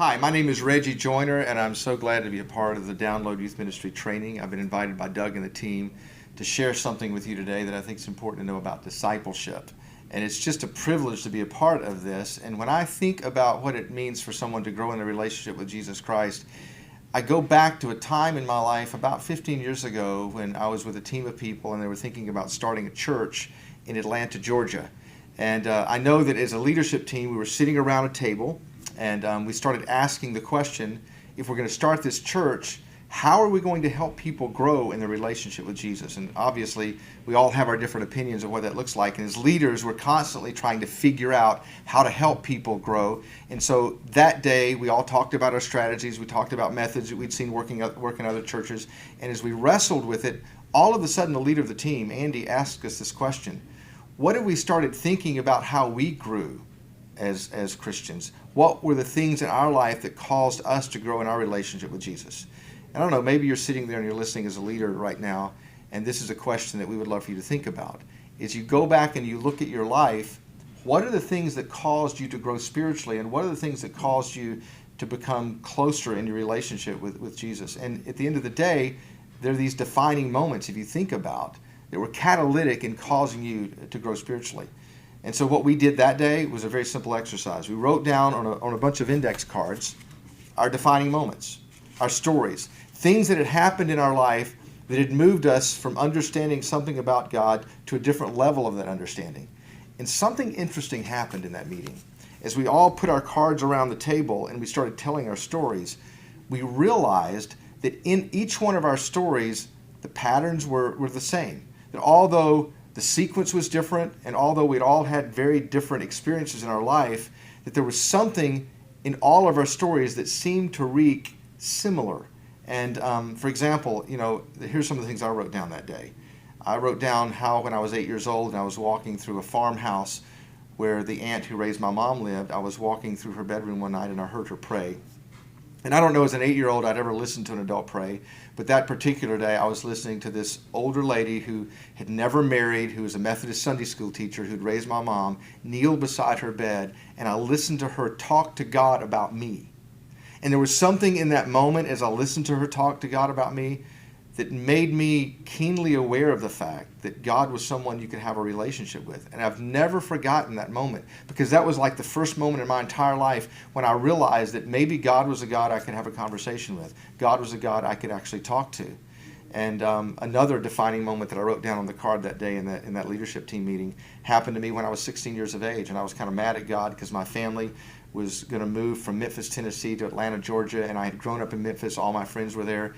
Hi, my name is Reggie Joiner, and I'm so glad to be a part of the Download Youth Ministry Training. I've been invited by Doug and the team to share something with you today that I think is important to know about discipleship. And it's just a privilege to be a part of this. And when I think about what it means for someone to grow in a relationship with Jesus Christ, I go back to a time in my life about 15 years ago when I was with a team of people and they were thinking about starting a church in Atlanta, Georgia. And I know that as a leadership team, we were sitting around a table and we started asking the question, if we're going to start this church, how are we going to help people grow in their relationship with Jesus? And obviously, we all have our different opinions of what that looks like. And as leaders, we're constantly trying to figure out how to help people grow. And so that day, we all talked about our strategies. We talked about methods that we'd seen work in other churches. And as we wrestled with it, all of a sudden, the leader of the team, Andy, asked us this question. What if we started thinking about how we grew as Christians? What were the things in our life that caused us to grow in our relationship with Jesus? I don't know, maybe you're sitting there and you're listening as a leader right now, and this is a question that we would love for you to think about. As you go back and you look at your life, what are the things that caused you to grow spiritually, and what are the things that caused you to become closer in your relationship with Jesus? And at the end of the day, there are these defining moments, if you think about, that were catalytic in causing you to grow spiritually. And so what we did that day was a very simple exercise. We wrote down on a bunch of index cards our defining moments, our stories, things that had happened in our life that had moved us from understanding something about God to a different level of that understanding. And something interesting happened in that meeting. As we all put our cards around the table and we started telling our stories, we realized that in each one of our stories, the patterns were the same. That although the sequence was different, and although we'd all had very different experiences in our life, that there was something in all of our stories that seemed to reek similar. And for example, here's some of the things I wrote down that day. I wrote down how when I was 8 years old and I was walking through a farmhouse where the aunt who raised my mom lived, I was walking through her bedroom one night and I heard her pray. And I don't know, as an 8-year-old, I'd ever listened to an adult pray, but that particular day I was listening to this older lady who had never married, who was a Methodist Sunday school teacher who'd raised my mom, kneel beside her bed, and I listened to her talk to God about me. And there was something in that moment as I listened to her talk to God about me that made me keenly aware of the fact that God was someone you could have a relationship with. And I've never forgotten that moment, because that was like the first moment in my entire life when I realized that maybe God was a God I could have a conversation with. God was a God I could actually talk to. And another defining moment that I wrote down on the card that day in that leadership team meeting happened to me when I was 16 years of age. And I was kind of mad at God because my family was going to move from Memphis, Tennessee to Atlanta, Georgia. And I had grown up in Memphis. All my friends were there.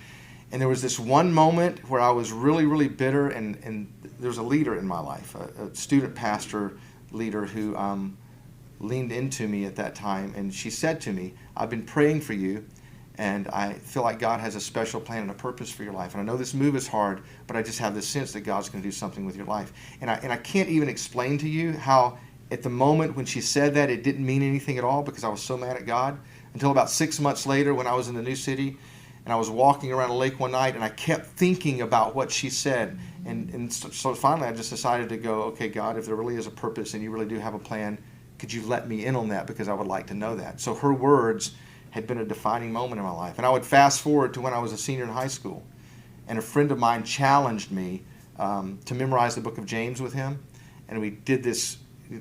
And there was this one moment where I was really, really bitter, and there was a leader in my life, a student pastor leader who leaned into me at that time, and she said to me, I've been praying for you, and I feel like God has a special plan and a purpose for your life. And I know this move is hard, but I just have this sense that God's going to do something with your life. And I can't even explain to you how at the moment when she said that, it didn't mean anything at all because I was so mad at God, until about 6 months later when I was in the new city. And I was walking around a lake one night, and I kept thinking about what she said. And so finally I just decided to go, okay, God, if there really is a purpose and you really do have a plan, could you let me in on that, because I would like to know that. So her words had been a defining moment in my life. And I would fast forward to when I was a senior in high school, and a friend of mine challenged me to memorize the book of James with him. And we did this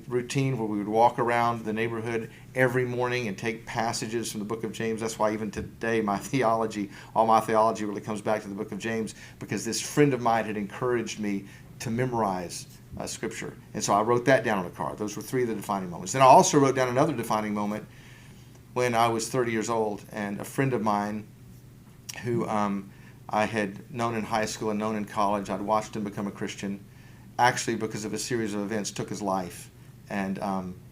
routine where we would walk around the neighborhood every morning and take passages from the book of James. That's why even today all my theology really comes back to the book of James, because this friend of mine had encouraged me to memorize scripture. And so I wrote that down on a card. Those were 3 of the defining moments. Then I also wrote down another defining moment when I was 30 years old, and a friend of mine who I had known in high school and known in college, I'd watched him become a Christian, actually because of a series of events took his life. And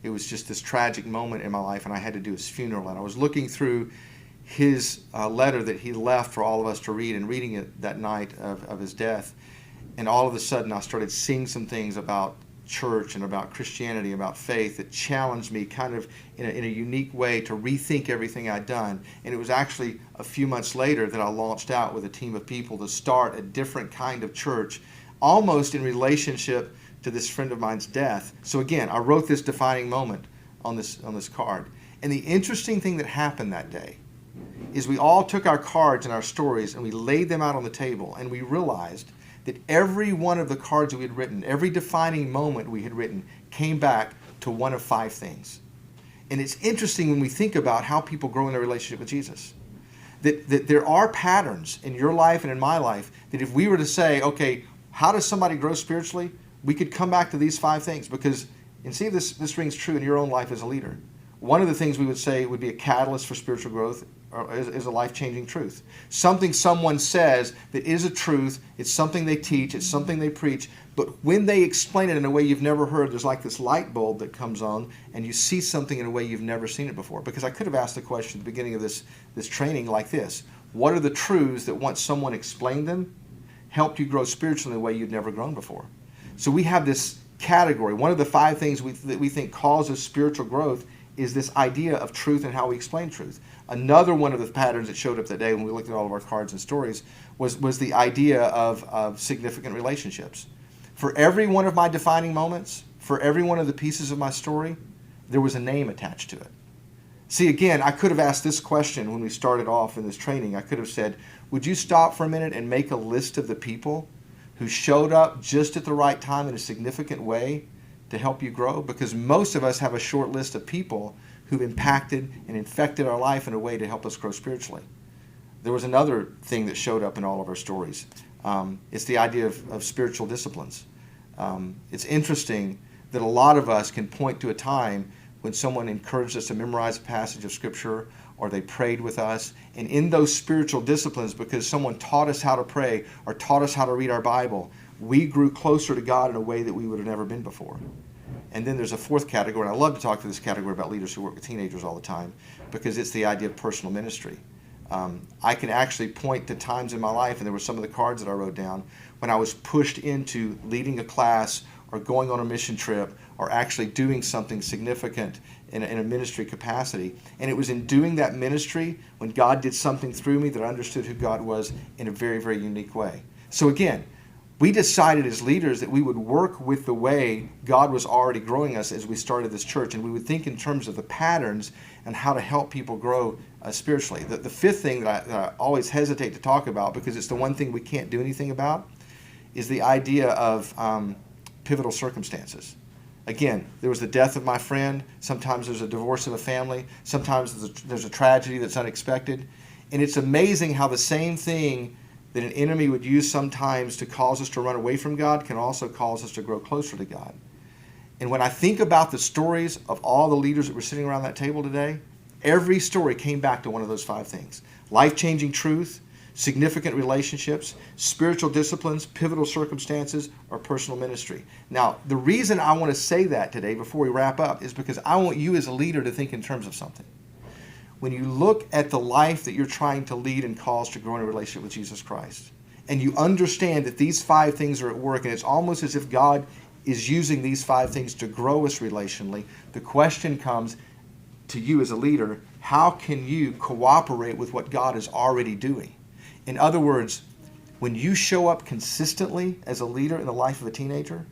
it was just this tragic moment in my life, and I had to do his funeral. And I was looking through his letter that he left for all of us to read, and reading it that night of his death. And all of a sudden, I started seeing some things about church and about Christianity, about faith, that challenged me kind of in a unique way to rethink everything I'd done. And it was actually a few months later that I launched out with a team of people to start a different kind of church, almost in relationship to this friend of mine's death. So again, I wrote this defining moment on this card. And the interesting thing that happened that day is we all took our cards and our stories and we laid them out on the table, and we realized that every one of the cards we had written, every defining moment we had written, came back to one of 5 things. And it's interesting when we think about how people grow in their relationship with Jesus. That there are patterns in your life and in my life that if we were to say, okay, how does somebody grow spiritually? We could come back to these 5 things, because, and see if this rings true in your own life as a leader. One of the things we would say would be a catalyst for spiritual growth is a life-changing truth. Something someone says that is a truth, it's something they teach, it's something they preach, but when they explain it in a way you've never heard, there's like this light bulb that comes on, and you see something in a way you've never seen it before. Because I could have asked the question at the beginning of this training like this: what are the truths that once someone explained them, helped you grow spiritually in a way you'd never grown before? So we have this category. One of the 5 things that we think causes spiritual growth is this idea of truth and how we explain truth. Another one of the patterns that showed up that day when we looked at all of our cards and stories was the idea of significant relationships. For every one of my defining moments, for every one of the pieces of my story, there was a name attached to it. See, again, I could have asked this question when we started off in this training. I could have said, would you stop for a minute and make a list of the people who showed up just at the right time in a significant way to help you grow? Because most of us have a short list of people who've impacted and infected our life in a way to help us grow spiritually. There was another thing that showed up in all of our stories. It's the idea of spiritual disciplines. It's interesting that a lot of us can point to a time when someone encouraged us to memorize a passage of Scripture, or they prayed with us. And in those spiritual disciplines, because someone taught us how to pray or taught us how to read our Bible, we grew closer to God in a way that we would have never been before. And then there's a 4th category, and I love to talk to this category about leaders who work with teenagers all the time, because it's the idea of personal ministry. I can actually point to times in my life, and there were some of the cards that I wrote down, when I was pushed into leading a class or going on a mission trip or actually doing something significant in a ministry capacity. And it was in doing that ministry when God did something through me that I understood who God was in a very, very unique way. So again, we decided as leaders that we would work with the way God was already growing us as we started this church, and we would think in terms of the patterns and how to help people grow spiritually. The 5th thing that I always hesitate to talk about, because it's the one thing we can't do anything about, is the idea of pivotal circumstances. Again, there was the death of my friend. Sometimes there's a divorce of a family. Sometimes there's a tragedy that's unexpected. And it's amazing how the same thing that an enemy would use sometimes to cause us to run away from God can also cause us to grow closer to God. And when I think about the stories of all the leaders that were sitting around that table today, every story came back to one of those 5 things: life-changing truth, significant relationships, spiritual disciplines, pivotal circumstances, or personal ministry. Now, the reason I want to say that today before we wrap up is because I want you as a leader to think in terms of something. When you look at the life that you're trying to lead and cause to grow in a relationship with Jesus Christ, and you understand that these 5 things are at work, and it's almost as if God is using these 5 things to grow us relationally, the question comes to you as a leader: how can you cooperate with what God is already doing? In other words, when you show up consistently as a leader in the life of a teenager,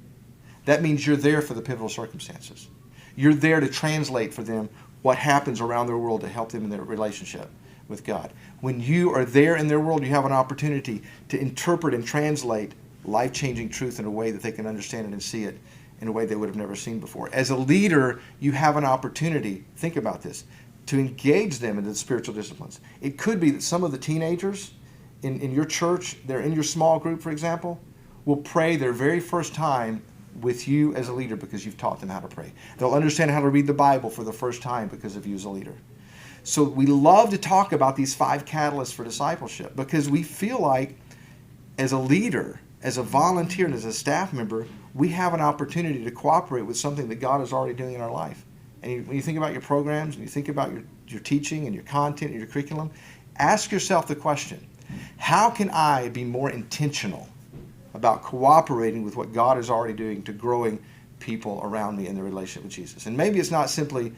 that means you're there for the pivotal circumstances. You're there to translate for them what happens around their world to help them in their relationship with God. When you are there in their world, you have an opportunity to interpret and translate life-changing truth in a way that they can understand it and see it in a way they would have never seen before. As a leader, you have an opportunity, think about this, to engage them in the spiritual disciplines. It could be that some of the teenagers in your church, they're in your small group, for example, will pray their very first time with you as a leader because you've taught them how to pray. They'll understand how to read the Bible for the first time because of you as a leader. So we love to talk about these 5 catalysts for discipleship, because we feel like as a leader, as a volunteer, and as a staff member, we have an opportunity to cooperate with something that God is already doing in our life. And when you think about your programs, and you think about your teaching and your content and your curriculum, ask yourself the question: how can I be more intentional about cooperating with what God is already doing to growing people around me in their relationship with Jesus? And maybe it's not simply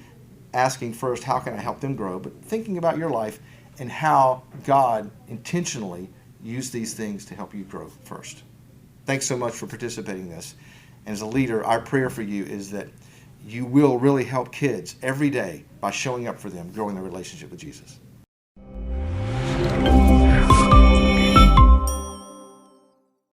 asking first, how can I help them grow, but thinking about your life and how God intentionally used these things to help you grow first. Thanks so much for participating in this. And as a leader, our prayer for you is that you will really help kids every day by showing up for them, growing their relationship with Jesus.